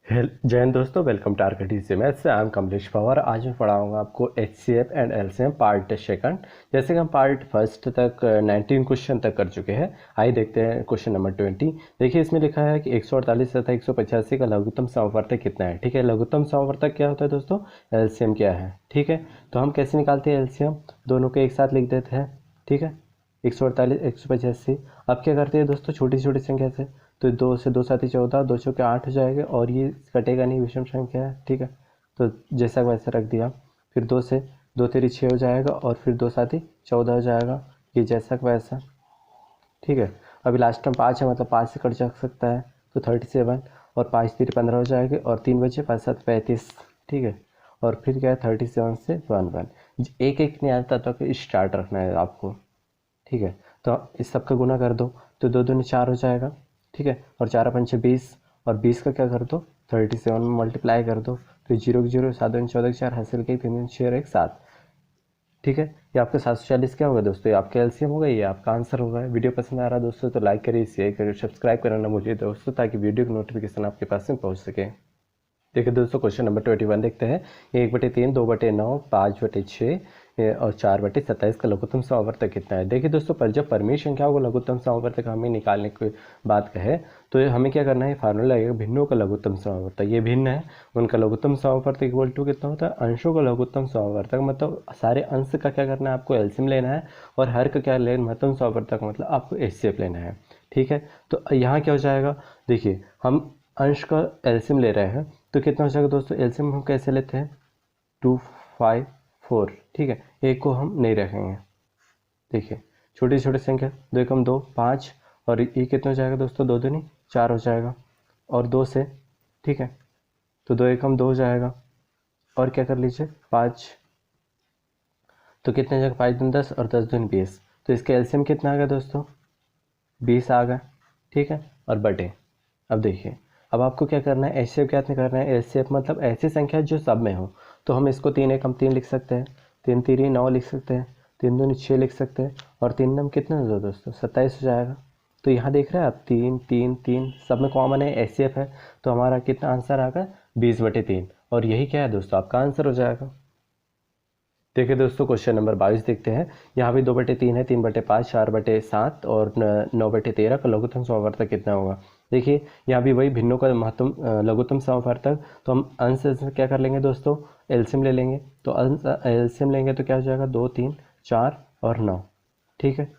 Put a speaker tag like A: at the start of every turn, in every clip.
A: जय हिंद दोस्तों, welcome to RKT maths. I am Kamlesh Pawar. आज मैं पढ़ाऊंगा आपको HCF and LCM part second. जैसे कि हम पार्ट फर्स्ट तक 19 क्वेश्चन तक कर चुके हैं। आइए देखते हैं क्वेश्चन नंबर 20। देखिए इसमें लिखा है कि 148 तथा 185 का लघुत्तम समवर्तक कितना है। ठीक है, लघुत्तम समवर्तक क्या होता है दोस्तों, एलसीएम क्या है। ठीक है, तो हम कैसे निकालते हैं एलसीएम, दोनों को एक साथ लिख देते हैं। ठीक है, 148 185। अब क्या करते हैं दोस्तों, छोटी छोटी संख्या से, तो 2 से 2 साथी 14, 2 चौके 8 हो जाएगा और ये कटेगा नहीं, विषम संख्या है। ठीक है, तो जैसा वैसा रख दिया। फिर 2 से 2 तेरी 6 हो जाएगा और फिर 2 साथी 14 हो जाएगा, ये जैसा वैसा। ठीक है, अभी लास्ट में 5 है, मतलब 5 से कट जा सकता है, तो 37 और 5 तेरी 15 हो जाएगा और 3 बचे, 5 7 35। ठीक है, और फिर क्या है 37 से 1 एक एक नहीं आता तो स्टार्ट रखना है आपको। ठीक है, तो इस सब का गुना कर दो तो 2 दूनी 4 हो जाएगा। ठीक है, और 4 पंचे 20 और 20 का क्या कर दो 37 में मल्टीप्लाई कर दो, तो 0 0 7 दूनी 14 4 हासिल के 3 दूनी 6 और 1 7। ठीक है, ये आपका 740 क्या होगा दोस्तों, ये आपका एलसीएम होगा, ये आपका आंसर होगा। वीडियो पसंद आ रहा है दोस्तों तो लाइक करिए, शेयर करिए, सब्सक्राइब करना मुझे दोस्तों, ताकि वीडियो की नोटिफिकेशन आपके पास में पहुंच सके। देखिए दोस्तों क्वेश्चन नंबर 21 देखते हैं। 1/3, 2/9, 5/6 और 4/27 का लघुत्तम समवर्तक कितना है। देखिए दोस्तों, पर जब परमेय संख्याओं को लघुत्तम समवर्तक हमें निकालने की बात कहे तो ये हमें क्या करना है, फार्मूला लगेगा भिन्नों का लघुत्तम समवर्तक। ये भिन्न है, उनका लघुत्तम समवर्तक इक्वल टू कितना होता है, अंशों का लघुत्तम समवर्तक। मतलब सारे अंश का क्या करना है, आपको एलसीएम लेना है, और हर का क्या लेना, महत्तम समवर्तक मतलब आपको एचसीएफ लेना है। ठीक है, तो यहाँ क्या हो जाएगा, देखिए हम अंश का एलसीएम ले रहे हैं तो कितना हो जाएगा दोस्तों, एलसीएम हम कैसे लेते हैं 2 5 4। ठीक है, एक को हम नहीं रखेंगे। देखिए छोटी छोटी संख्या, 2 एकम 2 5 और ये कितना हो जाएगा दोस्तों, 2 दूनी 4 हो जाएगा और 2 से। ठीक है, तो 2 एकम 2 हो जाएगा और क्या कर लीजिए 5, तो कितने जगह 5 दूनी 10 और 10 दूनी 20, तो इसका एलसीएम कितना आ गया दोस्तों 20 आ गया। ठीक है, और बटे, अब देखिए अब आपको क्या करना है, एचसीएफ क्या करना है, एचसीएफ मतलब ऐसी संख्या जो सब में हो। तो हम इसको 3 एकम 3 लिख सकते हैं, 3 3 9 लिख सकते हैं, 3 दूनी 6 लिख सकते हैं और 3 नम कितना हो दोस्तों 27 हो जाएगा। तो यहाँ देख रहे हैं आप 3 3 3 सब में कॉमन है, एचसीएफ है, तो हमारा कितना आंसर आ गया 20/3, और यही क्या है दोस्तों आपका आंसर हो जाएगा। देखिए दोस्तों क्वेश्चन नंबर 22 देखते हैं। यहाँ भी 2/3 है, 3/5, 4/7 और 9/13 का लघुत्तम समवर्तक कितना होगा। देखिए यहाँ भी वही भिन्नों का महत्तम लघुत्तम समवर्तक, तो हम अंश से क्या कर लेंगे दोस्तों, एलसीएम ले लेंगे। तो अंश एलसीएम लेंगे तो क्या हो जाएगा 2 3 4 और 9। ठीक है,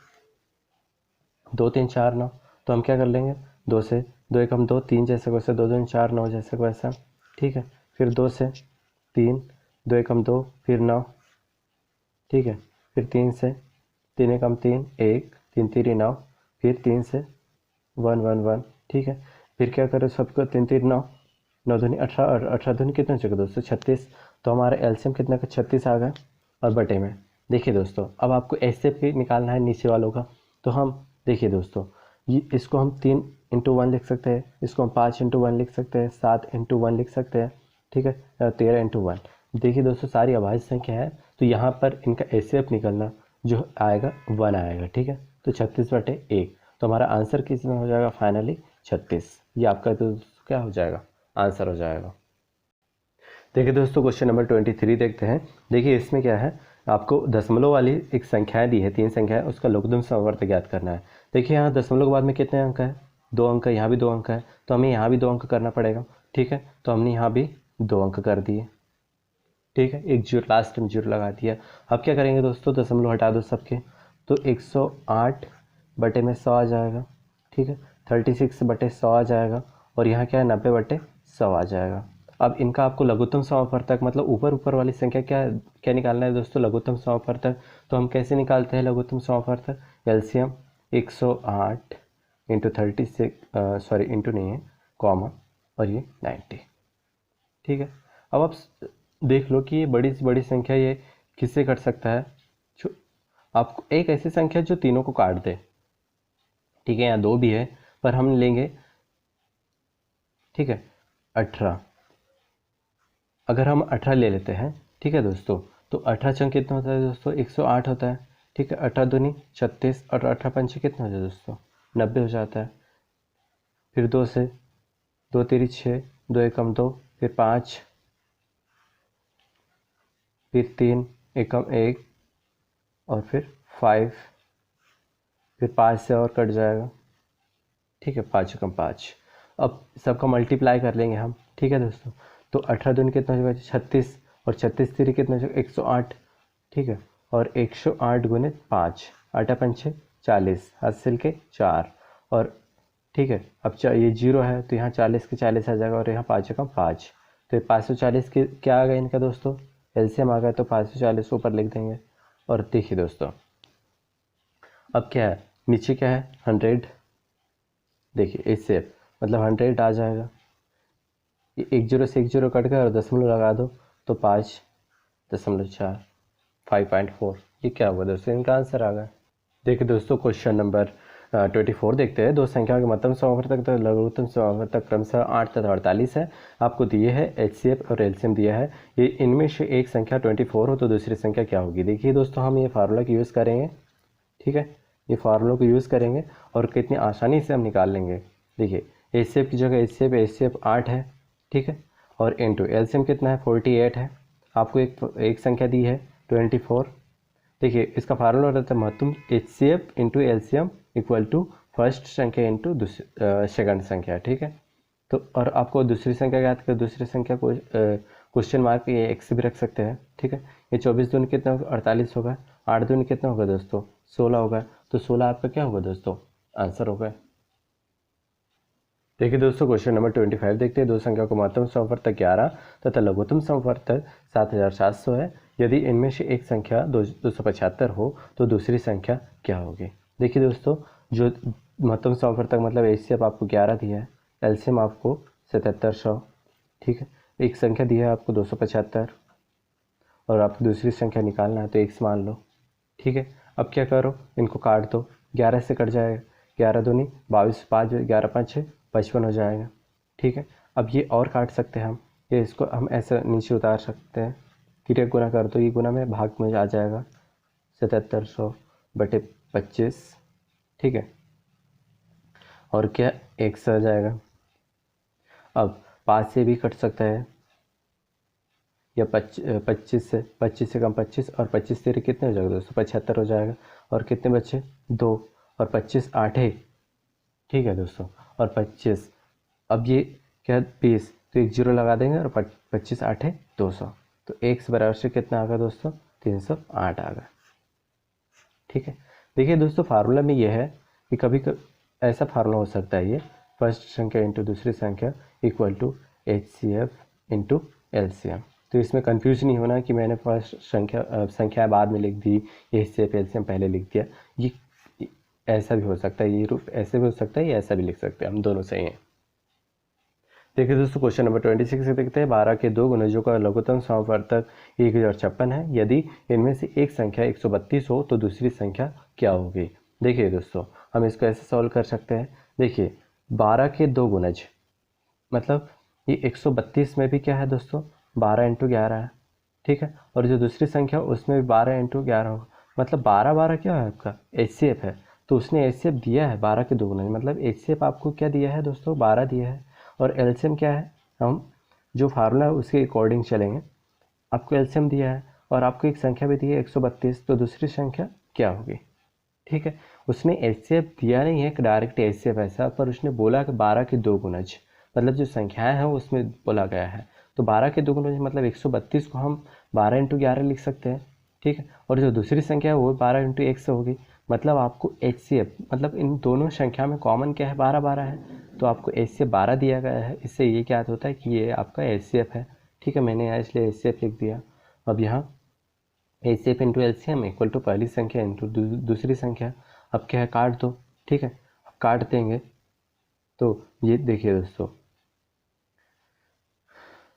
A: 2 3 4 9, तो हम क्या कर लेंगे 2 से 2 एकम 2 3 जैसे वैसे, 2 दूनी 4 9 जैसे वैसा। ठीक है, फिर 2 से 3 2 एकम 2 फिर 9। ठीक है, फिर 3 से 3 एकम 3 1 3 3 9, फिर 3 से 1 1 1। ठीक है, फिर क्या करें सबको 3 3 9, 9 दूनी 18 और 18 दूनी कितना हो चुका दोस्तों 36। तो हमारा एलसीएम कितना का 36 आ गया और बटे में। देखिए दोस्तों अब आपको एचसीएफ भी निकालना है नीचे वालों का, तो हम देखिए दोस्तों ये इसको हम 3 × 1 लिख सकते हैं, इसको हम 5 × 1 लिख सकते हैं, 7 × 1 लिख सकते हैं। ठीक है, 13 × 1। देखिए दोस्तों सारी अभाज्य संख्या है, तो यहाँ पर इनका एचसीएफ निकलना जो आएगा 1 आएगा। ठीक है, तो 36/1, तो हमारा आंसर किस में हो जाएगा फाइनली 36। ये आपका तो क्या हो जाएगा, आंसर हो जाएगा। देखिए दोस्तों क्वेश्चन नंबर 23 देखते हैं। देखिए इसमें क्या है, आपको दशमलव वाली एक संख्याएं दी है, 3 संख्याएं, उसका लघुत्तम समवर्तक ज्ञात करना है। देखिए यहाँ दशमलव के बाद में कितने अंक है, 2 अंक है, यहाँ भी 2 अंक है, तो हमें यहाँ भी 2 अंक करना पड़ेगा। ठीक है, तो हमने यहाँ भी 2 अंक कर दिए। ठीक है, एक जीरो लास्ट में जीरो लगा दिया। अब क्या करेंगे दोस्तों, दशमलव हटा दो सबके, तो 108 बटे में 100 आ जाएगा। ठीक है, 36 बटे 100 आ जाएगा और यहाँ क्या है 90/100 आ जाएगा। अब इनका आपको लघुत्तम समवर्तक मतलब ऊपर ऊपर वाली संख्या क्या क्या निकालना है दोस्तों, लघुत्तम समवर्तक। तो हम कैसे निकालते हैं लघुत्तम समवर्तक, एलसीएम 108 इंटू 36, सॉरी इंटू नहीं है कॉमा, और ये 90। ठीक है, अब आप देख लो कि ये बड़ी से बड़ी संख्या ये किससे कट सकता है, जो आपको एक ऐसी संख्या जो तीनों को काट दे। ठीक है, यहाँ 2 भी है पर हम लेंगे, ठीक है 18, अगर हम 18 ले लेते हैं। ठीक है दोस्तों, तो 18 चंग कितना होता है दोस्तों 108 होता है। ठीक है, 18 दूनी 36 और 18 पंचे कितना हो जाता है दोस्तों 90 हो जाता है। फिर 2 से 2 तेरी 6 2 एकम 2, फिर 5, फिर 3 एकम 1 और फिर 5, फिर 5 से और कट जाएगा, ठीक है, 5 एकम 5। अब सबका मल्टीप्लाई कर लेंगे हम, ठीक है दोस्तों। तो 18 दूनी कितना हो जाएगा 36, और 36 3 कितना हो जाएगा 108, ठीक है। और 108 गुने 5, 8 पंचे 40, हासिल के 4, और ठीक है। अब ये 0 है तो यहाँ 40 के 40 आ जाएगा, और यहाँ 5 एकम 5, तो ये 540 के क्या आ गया इनका दोस्तों, एलसीएम आ गया, तो 540 ऊपर लिख देंगे। और देखिए दोस्तों अब क्या है, नीचे क्या है 100, देखिए इससे मतलब 100 आ जाएगा। ये 10 से 10 कट गया और दशमलव लगा दो तो 5.4, 5.4, ये क्या हुआ दोस्तों, इनका आंसर आ गया। देखिए दोस्तों क्वेश्चन नंबर 24 देखते हैं। दो संख्याओं के मतम समावर्तक तक लघुत्तम समावर्तक क्रमशः 8 तथा 48 है। आपको दिए है एचसीएफ और एलसीएम दिया है। ये इनमें से एक संख्या 24 हो तो दूसरी संख्या क्या होगी। देखिए दोस्तों हम ये फार्मूला का यूज़ करेंगे, ठीक है, ये फार्मूला को यूज़ करेंगे और कितनी आसानी से हम निकाल लेंगे। देखिए एचसीएफ की जगह एचसीएफ 8 है, ठीक है, और इनटू एलसीएम कितना है 48 है। आपको एक संख्या दी है 24। देखिए इसका फार्मूला रहता है महत्तम HCF into LCM equal to first संख्या इंटू सेकंड संख्या, ठीक है। तो और आपको दूसरी संख्या याद कर, दूसरी संख्या को क्वेश्चन मार्क ये एक्स भी रख सकते हैं, ठीक है। ये 24 दूनी कितना होगा 48 होगा, 8 दूनी कितना होगा दोस्तों 16 होगा, तो 16 आपका क्या होगा दोस्तों आंसर होगा। देखिए दोस्तों क्वेश्चन नंबर 25 देखते हैं। दो संख्या को महत्तम समवर्तक 11 तथा लघुत्तम समवर्तक 7700 है। यदि इनमें से एक संख्या 275 हो तो दूसरी संख्या क्या होगी। देखिए दोस्तों जो महत्तम समवर्तक मतलब एचसीएफ आपको 11 दिया है, एलसीएम आपको 7700, ठीक है। एक संख्या दिया है आपको 275 और आपको दूसरी संख्या निकालना है तो एक्स मान लो, ठीक है। अब क्या करो, इनको काट दो, 11 से कट जाएगा, 11 दूनी 22, 5 11 5 6 55 हो जाएगा, ठीक है। अब ये और काट सकते हैं हम, ये इसको हम ऐसे नीचे उतार सकते हैं, क्रिया गुना कर दो, ये गुना में भाग में आ जाएगा 7700/25, ठीक है, और क्या x आ जाएगा। अब 5 से भी कट सकता है या 25 से कम 25, और 25 तेरे कितने हो जाएगा दोस्तों 75 हो जाएगा, और कितने बच्चे 2, और 25 8 है, ठीक है दोस्तों, और 25 अब ये क्या 20, तो एक 0 लगा देंगे और 25 8 है 200, तो x बराबर से कितना आ गया दोस्तों 308 आ गया, ठीक है। देखिए दोस्तों फार्मूला में ये है कि कभी ऐसा फार्मूला हो सकता है, ये फर्स्ट संख्या इंटू दूसरी संख्या equal to HCF into LCM. तो इसमें कंफ्यूज नहीं होना कि मैंने फर्स्ट संख्या बाद में लिख दी, एचसीएफ एलसीएम पहले लिख दिया। ये ऐसा भी हो सकता है, ये रूप ऐसे भी हो सकता है, ये ऐसा भी लिख सकते हैं, हम दोनों सही हैं। देखिए दोस्तों क्वेश्चन नंबर 26 से देखते हैं। 12 के दो गुणजों का लघुत्तम समवर्तक 1056 है। यदि इनमें से एक संख्या 132 हो तो दूसरी संख्या क्या होगी। देखिए दोस्तों हम इसको ऐसे सॉल्व कर सकते हैं। देखिए 12 के दो गुणज मतलब ये 132 में भी क्या है दोस्तों 12 × 11 है, ठीक है, और जो दूसरी संख्या उसमें भी 12 × 11 होगा, मतलब 12 12 क्या है आपका एचसीएफ है, तो उसने एचसीएफ दिया है 12 के दो गुणज, मतलब एचसीएफ आपको क्या दिया है दोस्तों 12 दिया है, और एलसीएम क्या है, हम जो फार्मूला है उसके अकॉर्डिंग चलेंगे। आपको एलसीएम दिया है और आपको एक संख्या भी दी है 132, तो दूसरी संख्या क्या होगी, ठीक है। उसने एचसीएफ दिया नहीं है डायरेक्ट एचसीएफ ऐसा, पर उसने बोला कि 12 के दो गुणज, मतलब जो संख्याएं हैं उसमें बोला गया है, तो 12 के दो गुणज मतलब 132 को हम 12 × 11 लिख सकते हैं, ठीक है, और जो दूसरी संख्या है वो 12 × 1 से होगी, मतलब आपको एचसीएफ मतलब इन दोनों संख्या में कॉमन क्या है 12 12 है, तो आपको एचसीएफ 12 दिया गया है। इससे ये क्या होता है कि ये आपका एचसीएफ है, ठीक है, मैंने यहाँ इसलिए एचसीएफ लिख दिया। अब यहाँ HCF into LCM equal to पहली संख्या इंटू दूसरी संख्या, अब क्या है काट दो, ठीक है, अब काट देंगे तो ये देखिए दोस्तों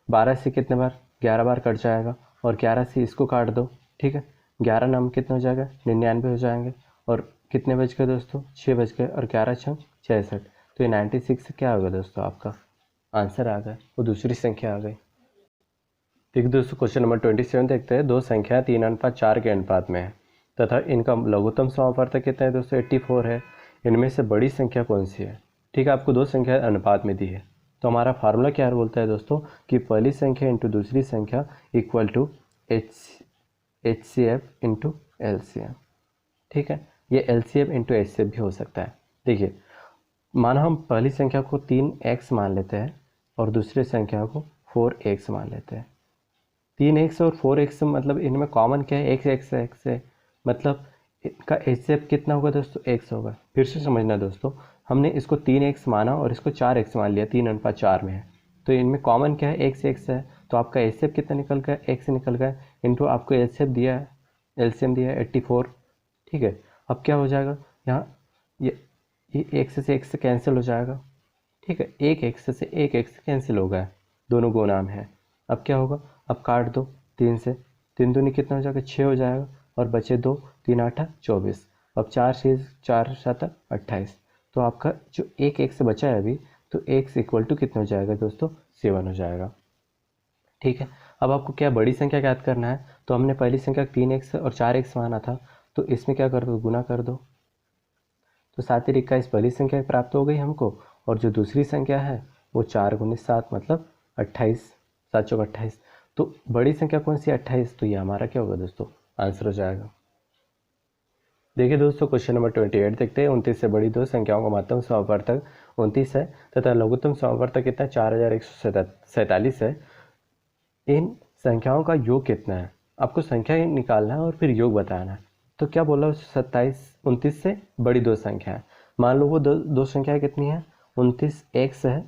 A: 12 से कितने बार 11 बार कट जाएगा, और 11 से इसको काट दो, ठीक है, 11 नाम कितना हो जाएगा 99 हो जाएंगे, और कितने बज गए दोस्तों 6 बज गए, और 11 × 66, तो ये 96 से क्या होगा दोस्तों आपका आंसर आ गया, वो दूसरी संख्या आ गई। देखिए दोस्तों क्वेश्चन नंबर 27 देखते हैं। दो संख्या 3:4 के अनुपात में है तथा इनका लघुत्तम समावर्तक कितना है दोस्तों 84 है। इनमें से बड़ी संख्या कौन सी है, ठीक है, आपको दो संख्या अनुपात में दी है, तो हमारा फार्मूला क्या बोलता है दोस्तों कि पहली संख्या इंटू दूसरी संख्या equal to HCF into LCM। ठीक है, ये LCM इंटू HCF भी हो सकता है। देखिए, माना हम पहली संख्या को 3x मान लेते हैं और दूसरी संख्या को 4x मान लेते हैं। 3x और 4x मतलब इनमें कॉमन क्या है, x है, मतलब इनका HCF कितना होगा दोस्तों, x होगा। फिर से समझना दोस्तों, हमने इसको 3x माना और इसको 4x मान लिया, 3:4 में है, तो इनमें कॉमन क्या है, x है, तो आपका HCF कितना निकल गया, x निकल गया, इंटू आपको LCM दिया है, LCM दिया है 84। ठीक है, अब क्या हो जाएगा यहाँ, ये x से x कैंसिल हो जाएगा। ठीक है, एक x से एक x कैंसिल हो गया, दोनों गुना में है। अब क्या होगा, अब काट दो 3 से, 3 दूनी कितना हो जाएगा, 6 हो जाएगा, और बचे 2, 3 8 24। अब 4 7 28। तो आपका जो एक x बचा है अभी, तो x इक्वल टू कितना हो जाएगा दोस्तों, 7 हो जाएगा। ठीक है, अब आपको क्या बड़ी संख्या याद करना है, तो हमने पहली संख्या 3x और 4x माना था, तो इसमें क्या कर दो, गुना कर दो, तो 7 21 पहली संख्या प्राप्त हो गई हमको, और जो दूसरी संख्या है वो 4 × 7 मतलब 28, 7 चौक 28। तो बड़ी संख्या कौन सी, 28, तो ये हमारा क्या होगा दोस्तों, आंसर हो जाएगा। देखिए दोस्तों, क्वेश्चन नंबर 28 देखते हैं। 29 से बड़ी दो संख्याओं का महत्तम समावर्तक 29 है तथा लघुत्तम समावर्तक कितना, 4147 है। इन संख्याओं का योग कितना है, आपको संख्या निकालना है और फिर योग बताना है। तो क्या बोला, 29 से बड़ी दो संख्या है। मान लो वो दो संख्याएं कितनी है, 29x है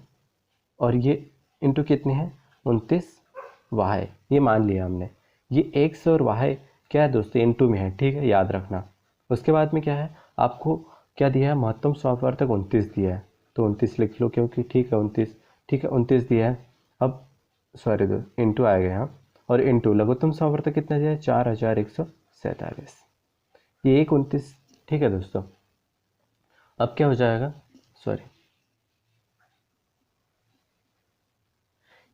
A: और ये इंटू कितनी है, 29y, ये मान लिया हमने। ये x और y क्या है दोस्तों, इंटू में है। ठीक है, याद रखना। उसके बाद में क्या है, आपको क्या दिया है, महत्तम समावर्तक 29 दिया है, तो 29 लिख लो, क्योंकि ठीक है 29, ठीक है 29 दिया है। अब सॉरी दोस्त, इंटू आ गया यहाँ, और इंटू लघुत्तम समावर्तक कितना दिया है, 4147, ये 1 29। ठीक है दोस्तों, अब क्या हो जाएगा, सॉरी,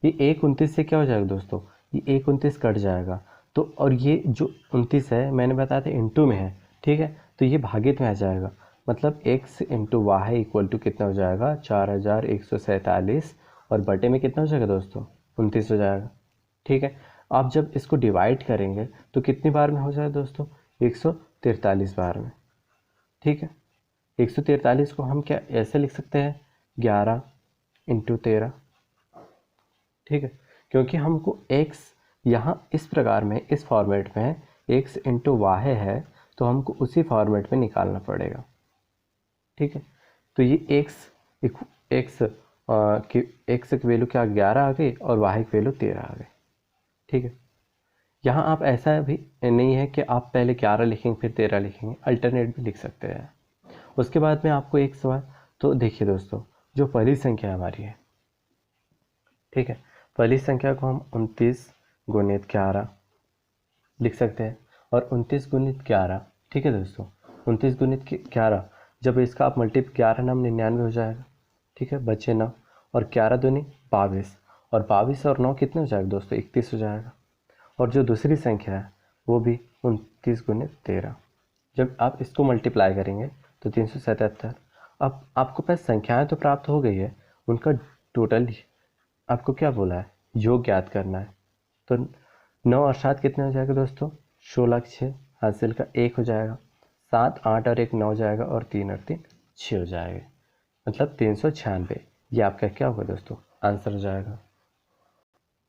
A: ये 1 29 से क्या हो जाएगा दोस्तों, ये 1 29 कट जाएगा, तो और ये जो 29 है मैंने बताया था इंटू में है। ठीक है, तो ये भागित में आ जाएगा, मतलब x into Y equal to कितना हो जाएगा, 4147, और बटे में कितना हो जाएगा दोस्तों, 29 हो जाएगा। ठीक है, आप जब इसको डिवाइड करेंगे तो कितनी बार में हो जाएगा दोस्तों, 143 बार में। ठीक है, 143 को हम क्या ऐसे लिख सकते हैं, 11 इंटू 13। ठीक है, क्योंकि हमको x यहाँ इस प्रकार में, इस फॉर्मेट में x इंटू वाई है, तो हमको उसी फॉर्मेट में निकालना पड़ेगा। ठीक है, तो ये x की वैल्यू क्या 11 आ गई और y की वैल्यू 13 आ गई। ठीक है, यहाँ आप ऐसा भी नहीं है कि आप पहले 11 लिखेंगे फिर 13 लिखेंगे, अल्टरनेट भी लिख सकते हैं। उसके बाद में आपको एक सवाल, तो देखिए दोस्तों, जो पहली संख्या हमारी है, ठीक है, पहली संख्या को हम 29 गुणित 11 लिख सकते हैं, और 29 गुणित 11, ठीक है दोस्तों, 29 गुणित 11, जब इसका आप मल्टीप्लाई 11 9 99 हो जाएगा। ठीक है, बचे 9, और 11 दूनी 22, और 22 और 9 कितने हो जाएगा दोस्तों, 31 हो जाएगा। और जो दूसरी संख्या है वो भी 29 गुणित 13, जब आप इसको मल्टीप्लाई करेंगे तो 377। अब आपको पास संख्याएं तो प्राप्त हो गई है, उनका टोटल आपको क्या बोला है, योग ज्ञात करना है। तो 9 और 7 कितने हो जाएगा दोस्तों, 16 6 हासिल का 1 हो जाएगा, 7 8 और 1 9 हो जाएगा, और 3 और 3 6 हो जाएगा, मतलब 396। ये आपका क्या होगा दोस्तों, आंसर हो जाएगा।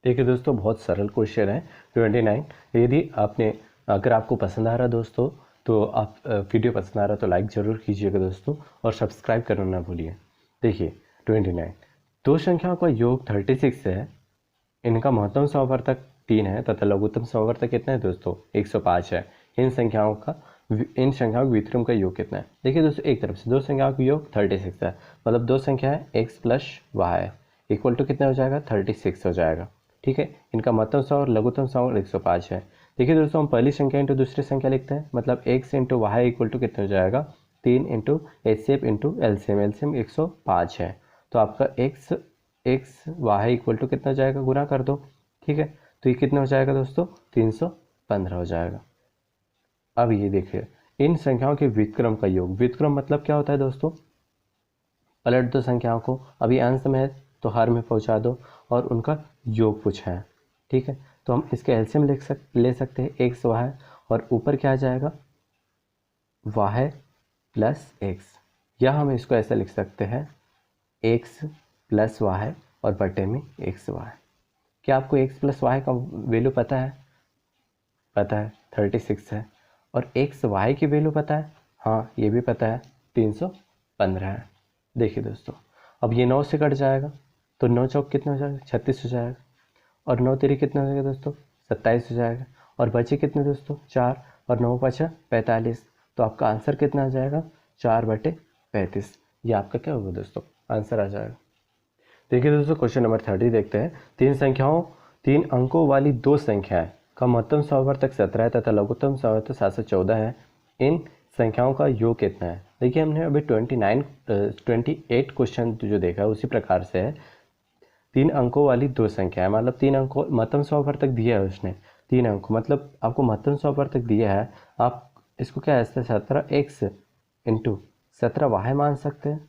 A: देखिए दोस्तों, बहुत सरल क्वेश्चन है 29। यदि आपने, अगर आपको पसंद आ रहा दोस्तों, तो आप वीडियो पसंद आ रहा तो लाइक ज़रूर कीजिएगा दोस्तों, और सब्सक्राइब करना ना भूलिए। देखिए 29, दो संख्याओं का योग 36 है, इनका महत्तम समावर्तक 3 है तथा लघुत्तम समावर्तक कितना है दोस्तों, 105 है। इन संख्याओं के व्युत्क्रम का योग कितना है। देखिए दोस्तों, एक तरफ से दो संख्याओं का योग 36 है, मतलब दो संख्या है x plus Y equal to कितना हो जाएगा, 36 हो जाएगा। ठीक है, इनका महत्तम समावर्तक और लघुत्तम समावर्तक 105 है। देखिए दोस्तों, हम पहली संख्या इंटू दूसरी संख्या लिखते हैं, मतलब x into Y equal to कितना हो जाएगा, 3 इंटू HCF इंटू LCM 105 है। तो आपका x वाई इक्वल टू कितना हो जाएगा, गुना कर दो। ठीक है, तो ये कितना हो जाएगा दोस्तों, 315 हो जाएगा। अब ये देखिए, इन संख्याओं के व्युत्क्रम का योग, व्युत्क्रम मतलब क्या होता है दोस्तों, पलट दो संख्याओं को। अभी अंश में है तो हर में पहुंचा दो और उनका योग पूछा है। ठीक है, तो हम इसके एलसीएम ले सकते हैं एक्स वाई, और ऊपर क्या आ जाएगा वाई प्लस एक्स, या हम इसको ऐसा लिख सकते हैं एक्स प्लस वाई और बटे में एक्स वाई। क्या आपको एक्स प्लस वाई का वैल्यू पता है? पता है 36 है। और एक्स वाई की वैल्यू पता है? हाँ ये भी पता है 315 है। देखिए दोस्तों, अब ये 9 से कट जाएगा तो 9 चौक कितना हो जाएगा 36 हो जाएगा, और 9 तेरी कितना हो जाएगा दोस्तों 27 हो जाएगा, और बचे कितने दोस्तों 4, और 9 5 45, तो आपका आंसर कितना आ जाएगा 4/35। ये आपका क्या होगा दोस्तों आंसर आ जाएगा। देखिए दोस्तों क्वेश्चन नंबर 30 देखते हैं। तीन अंकों वाली दो संख्याएं का महत्तम सौवर्तक 17 है तथा लघुत्तम सौवर्तक 714 है। इन संख्याओं का योग कितना है? देखिए हमने अभी 28 क्वेश्चन जो देखा है उसी प्रकार से है। 3 अंकों वाली दो संख्याएं, मतलब 3 अंकों महत्तम सौवर्तक दिया है उसने 3 अंक, मतलब आपको महत्तम सौवर्तक दिया है। आप इसको क्या ऐसे 17x इंटू 17y मान सकते हैं।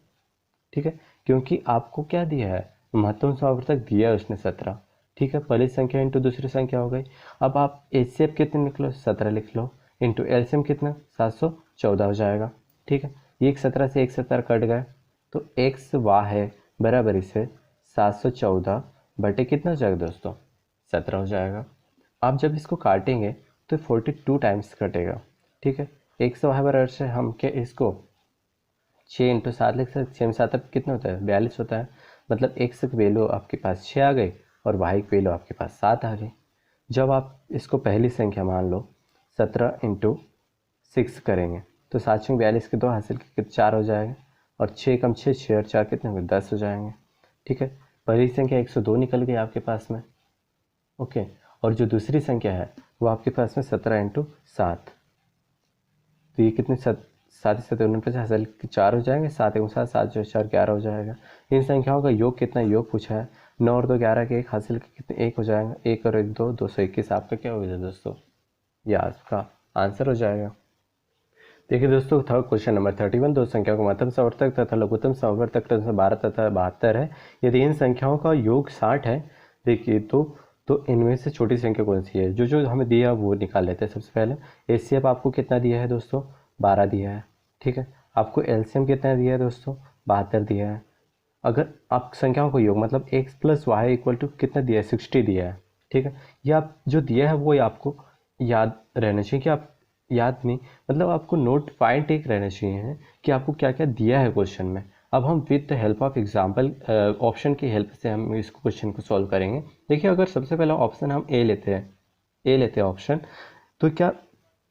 A: ठीक है, क्योंकि आपको क्या दिया है महत्तम सौवर्तक दिया है उसने 17। ठीक है, पहली संख्या इंटू दूसरी संख्या हो गई। अब आप एचसीएफ कितने लिख लो 17 लिख लो, इंटू एलसीएम कितना 714 हो जाएगा। ठीक है, ये एक 17 से एक 17 कट गए, तो एक्स वाह है बराबर इसे 714 बटे कितना हो जाएगा दोस्तों 17 हो जाएगा। आप जब इसको काटेंगे तो 42 टाइम्स कटेगा। ठीक है, एक्स वाह बराबर से हम क्या इसको 6 इंटू 7 लिख सकते, 6 में 7 कितना होता है 42 होता है। मतलब एक्स की वैल्यू आपके पास 6 आ गई और वाई की वैल्यू आपके पास 7 आ गई। जब आप इसको पहली संख्या मान लो 17 इंटू 6 करेंगे तो 7 में 42 के 2 हासिल के 4 हो जाएगा, और 6 कम 6 6 और 4 कितने होंगे 10 हो जाएंगे। ठीक है, पहली संख्या 102 निकल गई आपके पास में। ओके, और जो दूसरी संख्या है वो आपके पास में 17 इंटू 7, तो ये कितने 7 7 49 हासिल के 4 हो जाएंगे, 7 1 7 7 जो 4 11 हो जाएगा। इन संख्याओं का योग कितना योग पूछा है। 9 और 2 11 के 1 हासिल के कितने 1 हो जाएगा, 1 और 1 2 221 आपका क्या हो गया दोस्तों, ये आपका आंसर हो जाएगा। देखिए दोस्तों थर्ड क्वेश्चन नंबर 31, दो संख्याओं का महत्तम सौवर्तक तथा लघुत्तम सौवर्तक 12 तथा 72 है। यदि इन संख्याओं का योग 60 है, देखिए तो इनमें से छोटी संख्या कौन सी है? जो हमें दिया है वो निकाल लेते हैं। सबसे पहले एचसीएफ आपको कितना दिया है दोस्तों 12 दिया है। ठीक है, आपको एलसीएम कितना दिया है दोस्तों 72 दिया है। अगर आप संख्याओं का योग मतलब x plus Y equal to कितना दिया है 60 दिया है। ठीक है, ये आप जो दिया है वो आपको याद रहना चाहिए कि आप याद नहीं, मतलब आपको नोट पॉइंट एक रहना चाहिए कि आपको क्या क्या दिया है क्वेश्चन में। अब हम with the help of example option की हेल्प से हम इस क्वेश्चन को सॉल्व करेंगे। देखिए अगर सबसे पहला ऑप्शन हम ए लेते हैं ऑप्शन, तो क्या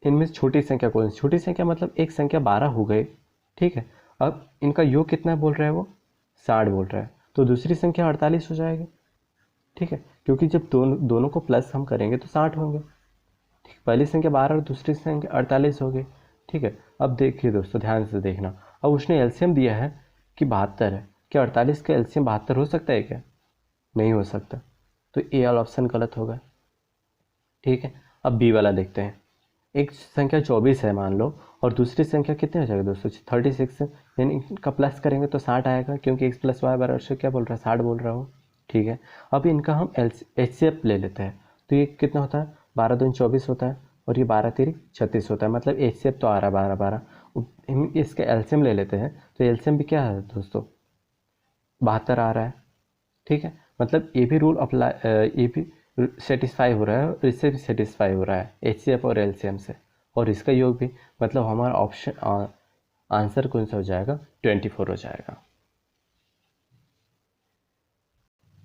A: इनमें से छोटी संख्या कौन सी? छोटी संख्या मतलब एक संख्या 12 हो गई। ठीक है, अब इनका योग कितना बोल रहा है वो 60 बोल रहा है, तो दूसरी संख्या 48 हो जाएगी। ठीक है, क्योंकि जब दोनों को प्लस हम करेंगे तो 60 होंगे। ठीक, पहली संख्या 12 और दूसरी संख्या 48 हो गई। ठीक है, अब देखिए दोस्तों ध्यान से देखना, अब उसने एलसीएम दिया है कि 72 है। क्या 48 का एलसीएम 72 हो सकता है क्या? नहीं हो सकता, तो ए वाला ऑप्शन गलत होगा। ठीक है, अब बी वाला देखते हैं। एक संख्या 24 है मान लो, और दूसरी संख्या कितने हो जाएगा दोस्तों 36, यानी इनका प्लस करेंगे तो 60 आएगा, क्योंकि एक्स प्लस वाई बराबर से क्या बोल रहा है 60 बोल रहा हूँ। ठीक है, अब इनका हम एचसीएफ ले लेते हैं, तो ये कितना होता है 12 दूनी 24 होता है, और ये 12 तेरी 36 होता है, मतलब एचसीएफ तो आ रहा है 12 12। हम इसका एलसीएम ले लेते हैं, तो एलसीएम भी क्या है दोस्तों 72 आ रहा है। ठीक है, मतलब ये भी रूल अप्लाई, ये भी सेटिस्फाई हो रहा है और इससे भी सेटिस्फाई हो रहा है एचसीएफ और एलसीएम से, और इसका योग भी, मतलब हमारा ऑप्शन आंसर कौन सा हो जाएगा 24 हो जाएगा।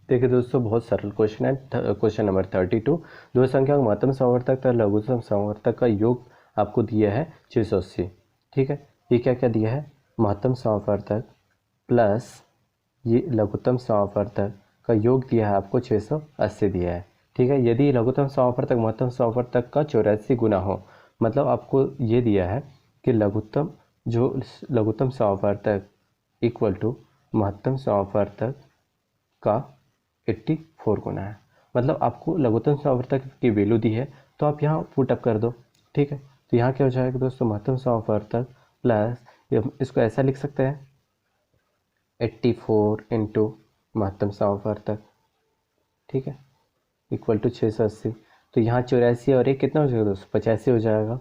A: देखिए दोस्तों बहुत सरल क्वेश्चन है। क्वेश्चन नंबर 32, दो संख्या का महत्तम संवर्तक तथा लघुत्तम संवर्तक का योग आपको दिया है 680। ठीक है, ये क्या क्या दिया है महत्तम संवर्तक प्लस ये लघुत्तम संवर्तक का योग दिया है आपको 680 दिया है। ठीक है, यदि लघुत्तम संवर्तक महत्तम संवर्तक का 84 गुना हो, मतलब आपको ये दिया है कि लघुत्तम संवर्तक इक्वल टू महत्तम संवर्तक का 84 गुना है, मतलब आपको लघुत्तम संवर्तक की वैल्यू दी है, तो आप यहाँ पुट अप कर दो। ठीक है, तो यहाँ क्या हो जाएगा दोस्तों महत्तम संवर्तक प्लस, इसको ऐसा लिख सकते हैं 84 इंटू महत्तम समावर्तक, ठीक है, इक्वल टू 680। तो यहाँ 84 और एक कितना हो जाएगा दोस्तों, 85 हो जाएगा।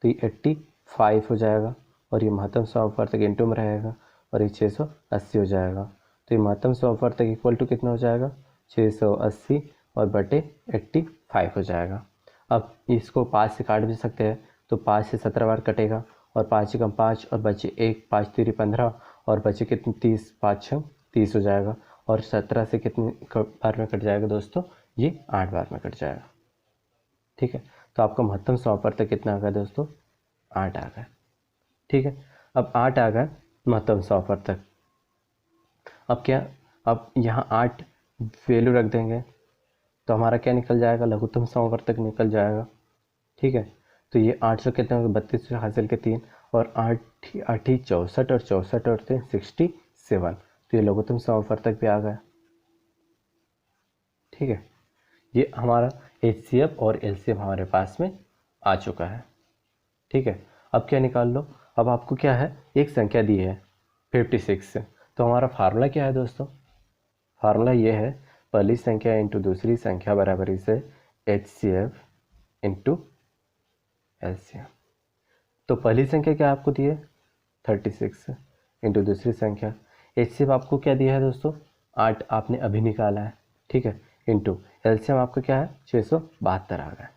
A: तो ये 85 हो जाएगा और ये महत्तम समावर्तक इंटू में रहेगा और ये 680 हो जाएगा। तो ये महत्तम समावर्तक इक्वल टू कितना हो जाएगा, 680 और बटे 85 हो जाएगा। अब इसको 5 से काट भी सकते हैं, तो 5 से 17 बार कटेगा और 5 कम 5 और बचे 1, 5 3 15 और बचे कितने 30, 5 6 30 हो जाएगा। और 17 से कितने बार में कट जाएगा दोस्तों, ये 8 बार में कट जाएगा, ठीक है। तो आपका महत्तम समावर्तक कितना आ गया दोस्तों, 8 आ गया, ठीक है। अब 8 आ गया महत्तम समावर्तक। अब क्या, अब यहाँ 8 वैल्यू रख देंगे तो हमारा क्या निकल जाएगा, लघुत्तम समावर्तक निकल जाएगा, ठीक है। तो ये 800 कितने हो गए, 32 हासिल के 3 और 8 8 64 और 64 और 3 67। तो ये लघुत्तम समावर्तक भी आ गया, ठीक है। ये हमारा HCF और LCM हमारे पास में आ चुका है, ठीक है। अब क्या निकाल लो, अब आपको क्या है, एक संख्या दी है 56 से। तो हमारा फार्मूला क्या है दोस्तों, फार्मूला ये है पहली संख्या इंटू दूसरी संख्या बराबर इसे HCF इंटू LCM। तो पहली संख्या क्या आपको दी है 36 इंटू दूसरी संख्या HCF आपको क्या दिया है दोस्तों 8 आपने अभी निकाला है, ठीक है, इंटू LCM आपका क्या है 672 आ गया।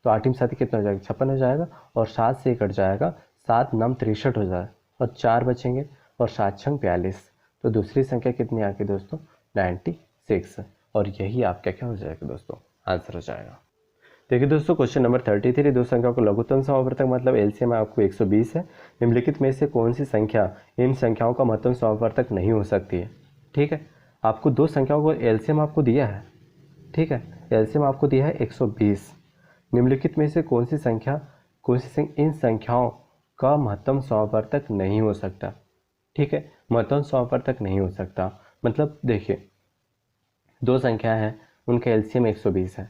A: तो 8 में 7 कितना हो जाएगा 56 हो जाएगा और 7 से कट जाएगा, 7 9 63 हो जाएगा और 4 बचेंगे और 7 6 42। तो दूसरी संख्या कितनी आ गई दोस्तों 96 और यही आपका क्या हो जाएगा दोस्तों आंसर हो जाएगा। देखिए दोस्तों क्वेश्चन नंबर 33, दो संख्याओं को लघुत्तम समावर्तक मतलब LCM आपको 120 है। निम्नलिखित में से कौन सी संख्या इन संख्याओं का महत्तम समावर्तक नहीं हो सकती है, ठीक है। आपको दो संख्याओं को LCM आपको दिया है, ठीक है, LCM आपको दिया है 120। निम्नलिखित में से कौन सी इन संख्याओं का महत्तम समावर्तक नहीं हो सकता, ठीक है। महत्तम समावर्तक नहीं हो सकता मतलब देखिए दो संख्या है उनका LCM 120 है,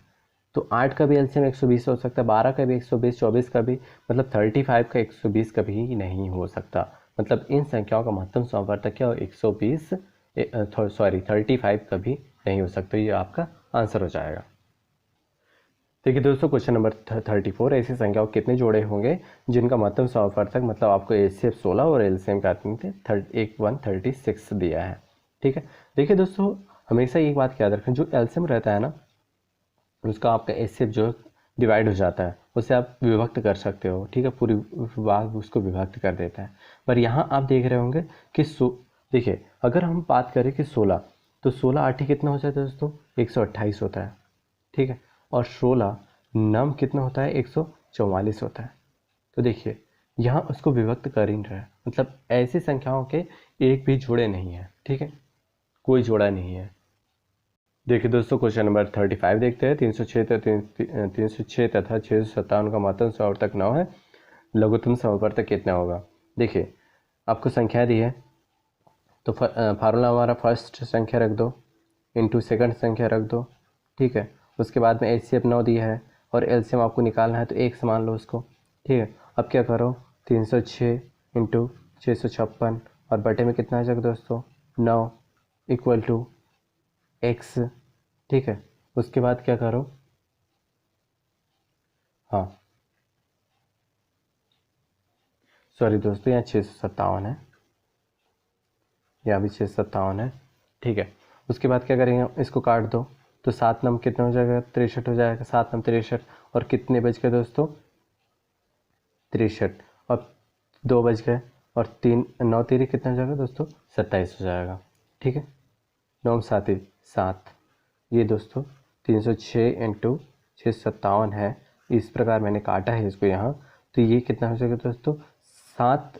A: तो 8 का भी LCM 120 हो सकता है, 12 का भी 120, 24 का भी, मतलब 35 का 120 का भी नहीं हो सकता। मतलब इन संख्याओं का महत्तम समावर्तक क्या हो 120 35 का भी नहीं हो सकता। ये आपका आंसर हो जाएगा। देखिए दोस्तों क्वेश्चन नंबर 34, ऐसी संख्याओं कितने जोड़े होंगे जिनका महत्तम समावर्तक मतलब आपको HCF 16 और LCM का 136 दिया है, ठीक है। देखिए दोस्तों हमेशा एक बात याद रखें, जो LCM रहता है ना उसका आपका HCF जो डिवाइड हो जाता है उससे आप विभक्त कर सकते हो, ठीक है, पूरी भाग उसको विभक्त कर देता है। पर यहाँ आप देख रहे होंगे कि देखिए अगर हम बात करें कि 16, तो 16 8 कितना हो जाता है दोस्तों 128 होता है, ठीक है, और 16 9 कितना होता है 144 होता है। तो देखिए यहाँ उसको विभक्त कर ही नहीं रहा है, मतलब ऐसी संख्याओं के एक भी जोड़े नहीं है, ठीक है, कोई जोड़ा नहीं है। देखिए दोस्तों क्वेश्चन नंबर 35 देखते हैं। 306 तथा 657 का महत्तम समावर्तक 9 है, लघुत्तम समावर्तक कितना होगा। देखिए आपको संख्या दी है तो फार्मूला हमारा फर्स्ट संख्या रख दो इंटू सेकंड संख्या रख दो, ठीक है। उसके बाद में HCF 9 दिया है और LCM आपको निकालना है तो एक समान लो उसको, ठीक है। अब क्या करो 306 इंटू 656 और बटे में कितना आ जाएगा दोस्तों 9 इक्वल टू x, ठीक है। उसके बाद क्या करो, हाँ सॉरी दोस्तों यहाँ 657 है, यहाँ भी 657 है, ठीक है। उसके बाद क्या करेंगे इसको काट दो तो 7 9 कितना हो जाएगा 63 हो जाएगा, 7 9 63 और कितने बच गए दोस्तों 63 और 2 बच गए और 3 9 3 कितना हो जाएगा दोस्तों 27 हो जाएगा, ठीक है। 9 7 7, ये दोस्तों 306 इंटू 657 है, इस प्रकार मैंने काटा है इसको यहाँ। तो ये कितना हो जाएगा दोस्तों 7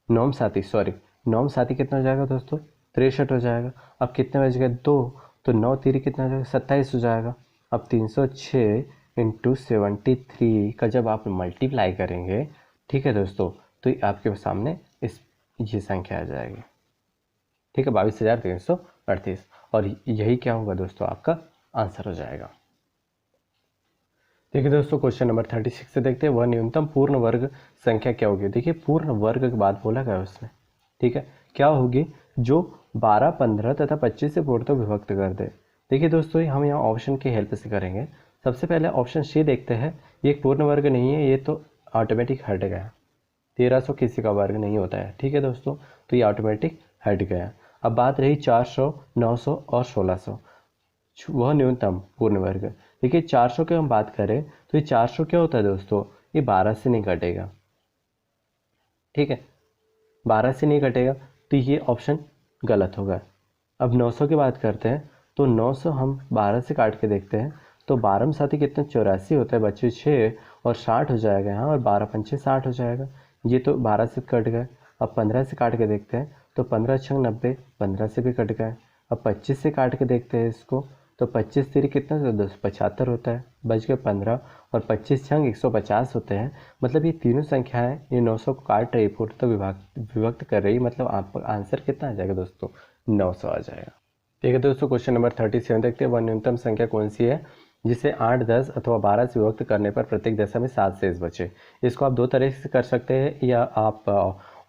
A: 9 7 सॉरी 9 7 कितना हो जाएगा दोस्तों 63 हो जाएगा। अब कितने बच गए 2, तो 9 3 कितना हो जाएगा 27 हो जाएगा। अब 306 इंटू 73 का जब आप मल्टीप्लाई करेंगे, ठीक है दोस्तों, तो आपके सामने ये संख्या आ जाएगी, ठीक है, 22,338 और यही क्या होगा दोस्तों आपका आंसर हो जाएगा। देखिए दोस्तों क्वेश्चन नंबर 36 से देखते हैं, वह न्यूनतम पूर्ण वर्ग संख्या क्या होगी। देखिए पूर्ण वर्ग की बात बोला गया उसमें, ठीक है, क्या होगी, जो 12, 15 तथा 25 से पूर्णतः विभक्त कर दे। देखिए दोस्तों, हम यहाँ ऑप्शन की हेल्प से करेंगे। सबसे पहले ऑप्शन सी देखते हैं। ये एक पूर्ण वर्ग नहीं है, ये तो ऑटोमेटिक हट गया। 1300 किसी का वर्ग नहीं होता है, ठीक है दोस्तों, तो ये ऑटोमेटिक हट गया। अब बात रही 400, 900 और 1600, वह न्यूनतम पूर्ण वर्ग। देखिए 400 की हम बात करें तो ये 400 क्या होता है दोस्तों, ये 12 से नहीं कटेगा, ठीक है, 12 से नहीं कटेगा, तो ये ऑप्शन गलत होगा। अब 900 की बात करते हैं तो 900 हम 12 से काट के देखते हैं तो 12 में साथी कितना 84 होता है, बच्चे 6 और 60 हो जाएगा यहाँ, और 12 पंचे 60 हो जाएगा, ये तो 12 से कट गए। अब 15 से काट के देखते हैं तो 15 छंग 90, 15 से भी कट गए। अब 25 से काट के देखते हैं इसको तो 25 तेरी कितना 275 होता है, बच गए 15, और 25 छंग 150 होते हैं। मतलब ये तीनों संख्याएं ये 900 को काट रही, पूर्णतः विभक्त कर रही, मतलब आप आंसर कितना आ जाएगा दोस्तों, 900 आ जाएगा। ठीक है दोस्तों, क्वेश्चन नंबर 37 देखते हैं। वह न्यूनतम संख्या कौन सी है जिसे 8, 10 अथवा 12 से विभक्त करने पर प्रत्येक दशा में 7 शेष बचे। इसको आप दो तरह से कर सकते हैं, या आप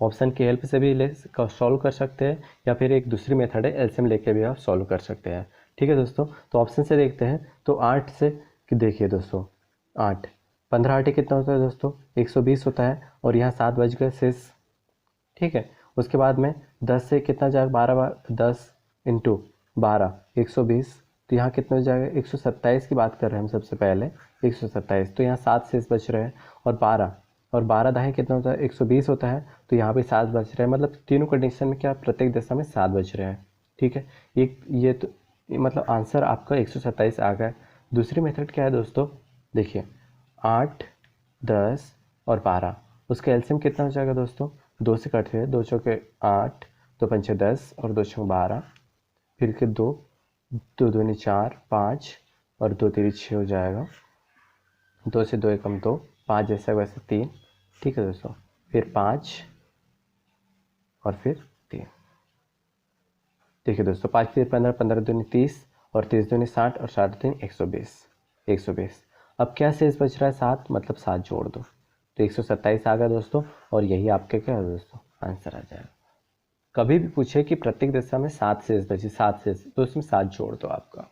A: ऑप्शन की हेल्प से भी सॉल्व कर सकते हैं, या फिर एक दूसरी मेथड है एलसीएम लेके भी आप सॉल्व कर सकते हैं। ठीक है दोस्तों, तो ऑप्शन से देखते हैं तो 8 से देखिए दोस्तों, 8 15 8 कितना होता है दोस्तों, 120 होता है, और यहाँ 7 बज गए शेष। ठीक है, उसके बाद में 10 से कितना जाएगा, 12 बार 10 इंटू 12 120, तो यहाँ कितना हो जाएगा 127 की बात कर रहे हैं हम सबसे पहले, 127, तो यहाँ 7 शेष बच रहे हैं, और 12 दाएँ कितना होता है 120 होता है, तो यहाँ भी 7 बच रहे हैं। मतलब तीनों कंडीशन में क्या, प्रत्येक दशा में 7 बच रहे हैं। ठीक है, ये तो मतलब आंसर आपका 127 आ गया। दूसरी मेथड क्या है दोस्तों, देखिए 8, 10 और 12, उसका एलसीएम कितना हो जाएगा दोस्तों, 2 से कट है, 2 चौके 8, 2 पंचे 10 और 2 छः 12, फिर के 2 दूनी 4 5 और 2 3 6 हो जाएगा, 2 से 2 एकम 2, 5 जैसा वैसे 3। ठीक है दोस्तों, फिर 5 और फिर 3। देखिए दोस्तों, 5 फिर 15, 15 दूनी 30 और 30 दूनी 60 और 60 दूनी 120। अब क्या शेष बच रहा है 7, मतलब 7 जोड़ दो, तो 127 आ गया दोस्तों, और यही आपके क्या है दोस्तों, आंसर आ जाएगा। कभी भी पूछे कि प्रत्येक दशा में 7 शेष बचे, 7 शेष, तो उसमें 7 जोड़ दो आपका।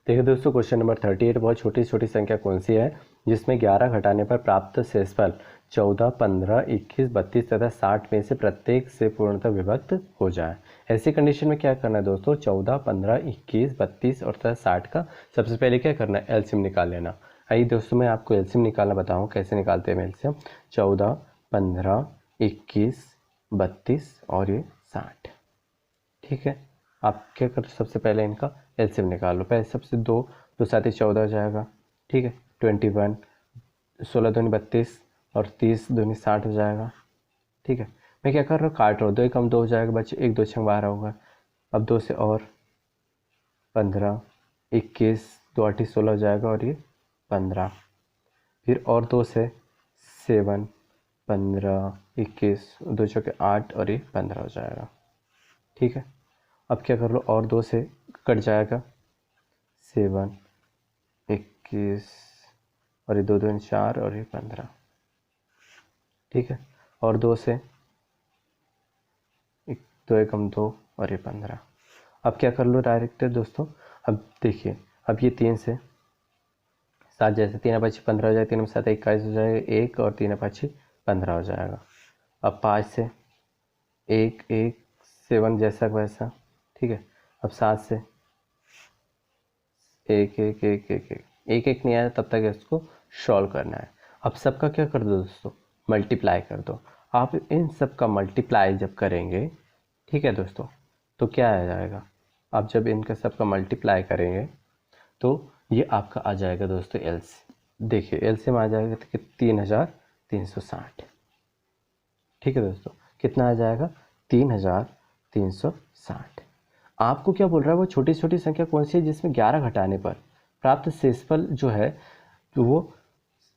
A: देखिए दोस्तों, क्वेश्चन नंबर 38, बहुत छोटी छोटी संख्या कौन सी है जिसमें 11 घटाने पर प्राप्त शेषफल 14, 15, 21, 32 तथा 60 में से प्रत्येक से पूर्णतः विभक्त हो जाए। ऐसी कंडीशन में क्या करना है दोस्तों, 14, 15, 21, 32 और तथा 60 का सबसे पहले क्या करना है, एलसीएम निकाल लेना। आइए दोस्तों, मैं आपको एलसीएम निकालना बताऊँ कैसे निकालते हैं एलसीएम। 14, 15, 21, 32 और ये 60। ठीक है, आप क्या करो, सबसे पहले इनका एलसीएम निकाल लो। पहले सबसे 2 2 7 14 हो जाएगा। ठीक है, 21, 16 दूनी 32 और 30 दूनी 60 हो जाएगा। ठीक है, मैं क्या कर रहा हूँ, काट रहा हूँ, 2 एकम 2 हो जाएगा बच्चे, 1 2 6 12 होगा। अब 2 से और 15, 21, 2 8 16 हो जाएगा, और ये 15, फिर और 2 से 7, 15, 21, 2 चौके 8 और ये 15 हो जाएगा। ठीक है, अब क्या कर लो, और 2 से कट जाएगा, 7, 21 और ये 2 2 4 और ये 15। ठीक है, और 2 से 2 एकम 2 और ये 15। अब क्या कर लो डायरेक्ट दोस्तों, अब देखिए, अब ये 3 से 7 जैसे 3 5 15 हो जाएगा, 3 में 7 21 हो जाएगा, 1 और 3 5 15 हो जाएगा। अब 5 से 1 1 7 जैसा वैसा। ठीक है, अब 7 से 1 1 1 1 1 1 नहीं आया तब तक इसको सॉल्व करना है। अब सबका क्या कर दो दोस्तों, मल्टीप्लाई कर दो। आप इन सब का मल्टीप्लाई जब करेंगे, ठीक है दोस्तों, तो क्या आ जाएगा, आप जब इनका सबका मल्टीप्लाई करेंगे तो ये आपका आ जाएगा दोस्तों एलसीएम। देखिए एलसीएम आ जाएगा तो 3360। ठीक है दोस्तों, कितना आ जाएगा, 3360। आपको क्या बोल रहा है, वो छोटी छोटी संख्या कौन सी है जिसमें 11 घटाने पर प्राप्त शेषफल जो है, तो वो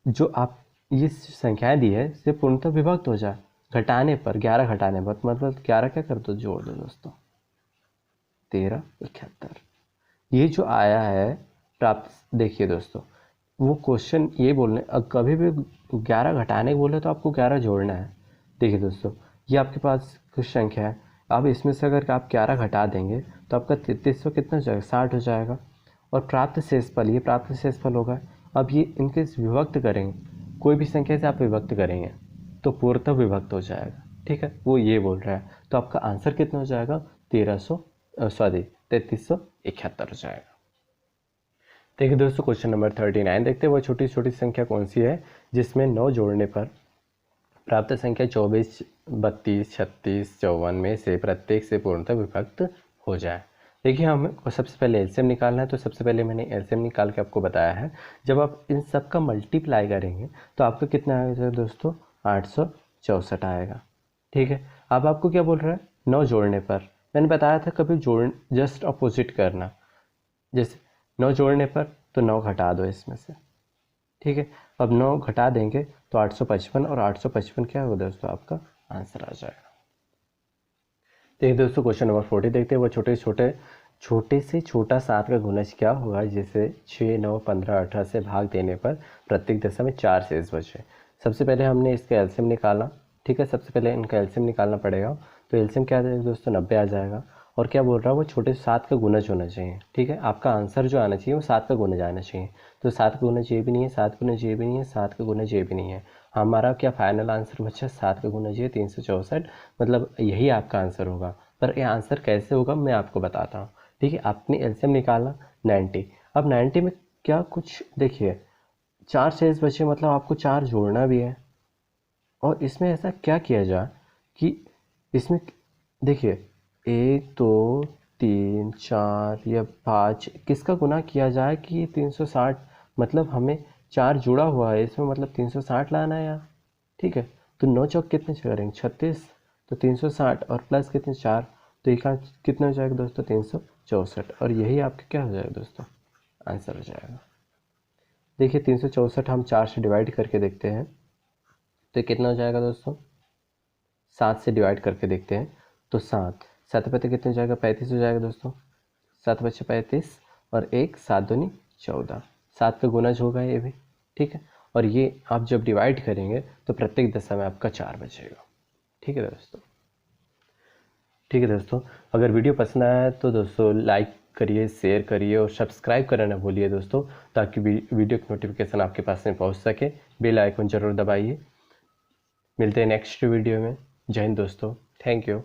A: जो आप ये संख्याएं दी है से पूर्णतः विभक्त हो जाए। घटाने पर, 11 घटाने पर, मतलब 11 क्या कर दो, जोड़ दो दोस्तों, 13 71। ये जो आया है प्राप्त, देखिए दोस्तों, वो क्वेश्चन ये बोलने, कभी भी 11 घटाने बोले तो आपको 11 जोड़ना है। देखिए दोस्तों, ये आपके पास कुछ संख्या है, अब इसमें से अगर आप 11 घटा देंगे तो आपका 3300 कितना हो जाएगा, 60 हो जाएगा। और प्राप्त शेषफल, ये प्राप्त शेषफल होगा। अब ये इनके विभक्त करेंगे, कोई भी संख्या से आप विभक्त करेंगे तो पूर्णतः विभक्त हो जाएगा, ठीक है, वो ये बोल रहा है। तो आपका आंसर कितना हो जाएगा, 3371 हो जाएगा। देखिए दोस्तों क्वेश्चन नंबर 39 देखते हैं, वो छोटी छोटी संख्या कौन सी है जिसमें 9 जोड़ने पर प्राप्त संख्या 24, 32, 36, 54 में से प्रत्येक से पूर्णतः विभक्त हो जाए। देखिए हमको सबसे पहले एलसीएम निकालना है, तो सबसे पहले मैंने एलसीएम निकाल के आपको बताया है। जब आप इन सब का मल्टीप्लाई करेंगे तो आपका कितना आएगा दोस्तों, 864 आएगा, ठीक है। अब आपको क्या बोल रहा है, 9 जोड़ने पर, मैंने बताया था कभी जोड़ जस्ट अपोजिट करना, जैसे 9 जोड़ने पर तो 9 घटा दो इसमें से, ठीक है। अब 9 घटा देंगे तो 855, और 855 क्या होगा दोस्तों, आपका आंसर आ जाएगा। देखिए दोस्तों क्वेश्चन नंबर 40 देखते हैं, वो छोटे से छोटा 7 का गुणज क्या होगा जिसे 6, 9, 15, 18 से भाग देने पर प्रत्येक दशा में 4 शेष बचे। सबसे पहले हमने इसका एलसीएम निकाला, ठीक है, सबसे पहले इनका एलसीएम निकालना पड़ेगा। तो एलसीएम क्या आ जाएगा दोस्तों, 90 आ जाएगा। और क्या बोल रहा है, वो छोटे 7 का गुणज होना चाहिए, ठीक है, आपका आंसर जो आना चाहिए वो 7 का गुणज आना चाहिए। तो 7 का गुणज ये भी नहीं है, 7 का गुणज ये भी नहीं है, 7 का गुणज ये भी नहीं है। हमारा क्या फाइनल आंसर बचा, 7 का गुणज ये 364, मतलब यही आपका आंसर होगा। पर ये आंसर कैसे होगा मैं आपको बताता हूँ, ठीक है। आपने एलसीएम निकाला 90, अब 90 में क्या कुछ देखिए 4 शेष बचे, मतलब आपको 4 जोड़ना भी है। और इसमें ऐसा क्या किया जाए कि इसमें देखिए 1, 2, 3, 4 या 5 किसका गुना किया जाए कि ये 360, मतलब हमें 4 जुड़ा हुआ है इसमें, मतलब 360 लाना है यार, ठीक है। तो 9 चौक कितने करेंगे, 36, तो 360 और प्लस कितने 4, तो एक कितना हो जाएगा दोस्तों, 364, और यही आपका क्या हो जाएगा दोस्तों, आंसर हो जाएगा। देखिए 364 हम 4 से डिवाइड करके देखते हैं तो कितना हो जाएगा दोस्तों, 7 से डिवाइड करके देखते हैं तो 7 7 पते कितने हो जाएगा, 35 हो जाएगा दोस्तों। 7 बचे 35 और 1 7 दूनी 14, 7 का गुणज होगा ये भी, ठीक है। और ये आप जब डिवाइड करेंगे तो प्रत्येक दशा में आपका 4 बचेगा, ठीक है दोस्तों। ठीक है दोस्तों, अगर वीडियो पसंद आया तो दोस्तों लाइक करिए, शेयर करिए और सब्सक्राइब करना ना भूलिए दोस्तों, ताकि वीडियो की नोटिफिकेशन आपके पास में पहुंच सके। बेल आइकन ज़रूर दबाइए। मिलते हैं नेक्स्ट वीडियो में। जय हिंद दोस्तों, थैंक यू।